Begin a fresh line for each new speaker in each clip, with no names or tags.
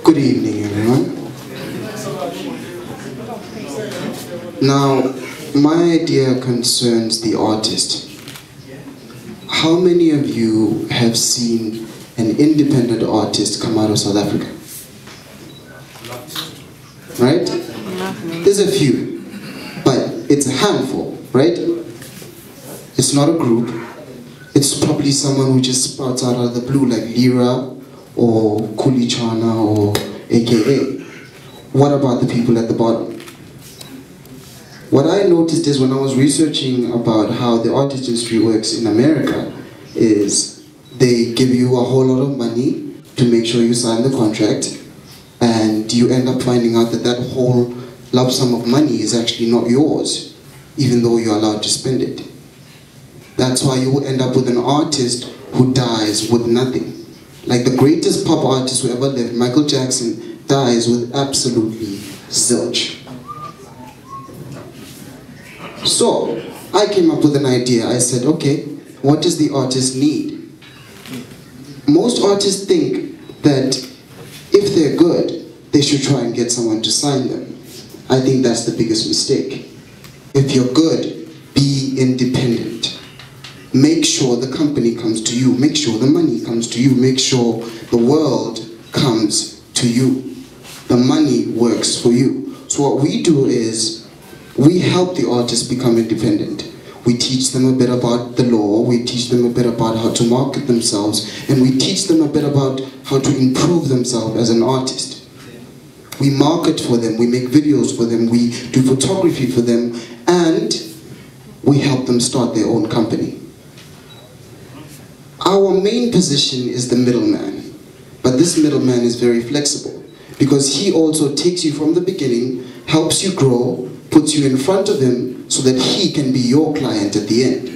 Good evening, everyone. Now, my idea concerns the artist. How many of you have seen an independent artist come out of South Africa? Right? There's a few, but it's a handful, right? It's not a group. It's probably someone who just sprouts out of the blue, like Lira or Kulichana or AKA. What about the people at the bottom? What I noticed is when I was researching about how the art industry works in America is they give you a whole lot of money to make sure you sign the contract, and you end up finding out that that whole lump sum of money is actually not yours, even though you're allowed to spend it. That's why you will end up with an artist who dies with nothing. Like the greatest pop artist who ever lived, Michael Jackson, dies with absolutely zilch. So, I came up with an idea. I said, okay, what does the artist need? Most artists think that if they're good, they should try and get someone to sign them. I think that's the biggest mistake. If you're good, be independent. Make sure the company comes to you. Make sure the money comes to you. Make sure the world comes to you. The money works for you. So what we do is we help the artists become independent. We teach them a bit about the law. We teach them a bit about how to market themselves. And we teach them a bit about how to improve themselves as an artist. We market for them. We make videos for them. We do photography for them. And we help them start their own company. Our main position is the middleman, but this middleman is very flexible because he also takes you from the beginning, helps you grow, puts you in front of him so that he can be your client at the end.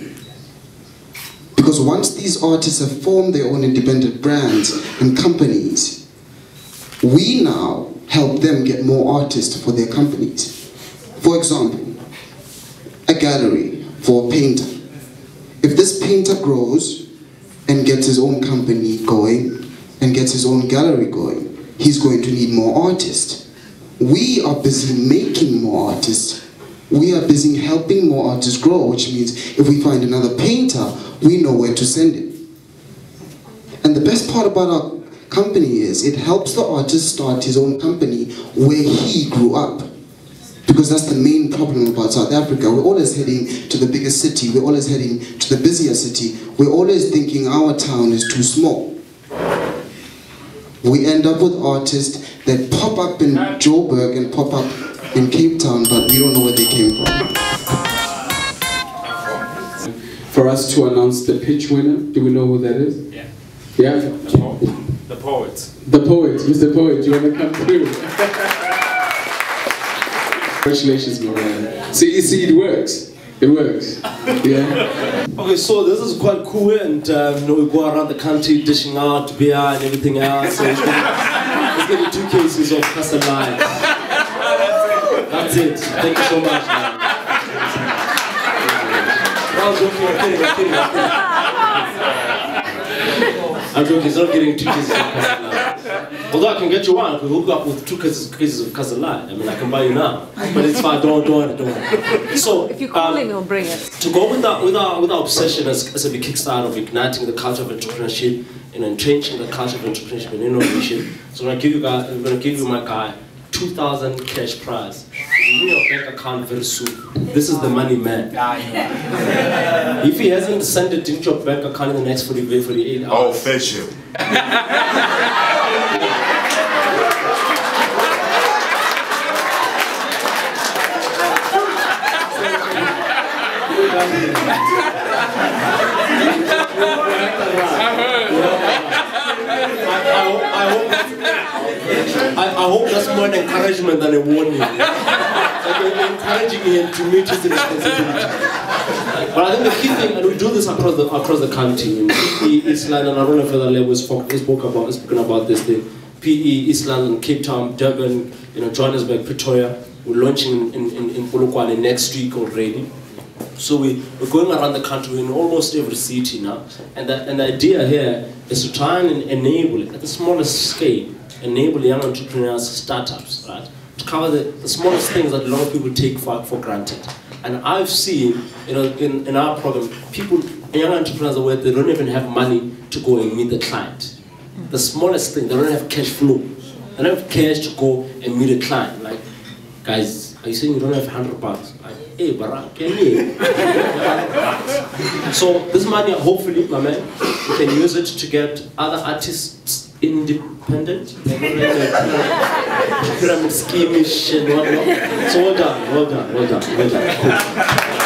Because once these artists have formed their own independent brands and companies, we now help them get more artists for their companies. For example, a gallery for a painter. If this painter grows and gets his own company going, and gets his own gallery going, he's going to need more artists. We are busy making more artists. We are busy helping more artists grow, which means if we find another painter, we know where to send him. And the best part about our company is it helps the artist start his own company where he grew up. Because that's the main problem about South Africa. We're always heading to the biggest city. We're always heading to the busier city. We're always thinking our town is too small. We end up with artists that pop up in Joburg and pop up in Cape Town, but we don't know where they came from.
For us to announce the pitch winner, do we know who that is?
Yeah.
Yeah?
The poet.
The poet, Mr. Poet, you want to come through? Congratulations, Moran. See, you see, it works. It works. Yeah.
Okay, so this is quite cool, and you know, we go around the country dishing out beer and everything else. So it's getting 2 cases of Castelline. That's it. Thank you so much, man. I'm joking. I'm kidding. I'm joking. It's not getting 2 cases of Castelline. Although I can get you one, I can hook you up with 2 cases of Castelline. I mean, I can buy you now. But it's fine, don't worry. So,
if you call him, he'll bring it.
To go with our obsession as a big kickstart of igniting the culture of entrepreneurship and entrenching the culture of entrepreneurship and innovation. So I'm going to give you my guy 2,000 cash prize. In your bank account very soon. This is the money man. If he hasn't sent it into your bank account in the next 48 hours.
Oh, fetch you.
I hope that's more an encouragement than a warning. Like you're encouraging him to meet his responsibility. But I think the key thing, and we do this across the country, in PE, East London, I don't know if other levels spoken about this thing. PE, East London, Cape Town, Durban, Johannesburg, Pretoria. We're launching in Polokwane next week already. So we're going around the country in almost every city now. And the idea here is to try and enable, at the smallest scale, enable young entrepreneurs, startups, right? To cover the smallest things that a lot of people take for granted. And I've seen, you know, in our program, young entrepreneurs are where they don't even have money to go and meet the client. The smallest thing, they don't have cash flow. They don't have cash to go and meet a client. Like, guys, are you saying you don't have $100? Like, hey, Barak, can you? So this money, hopefully, my man, you can use it to get other artists independent, pyramid scheme-ish and whatnot. So well done. Cool.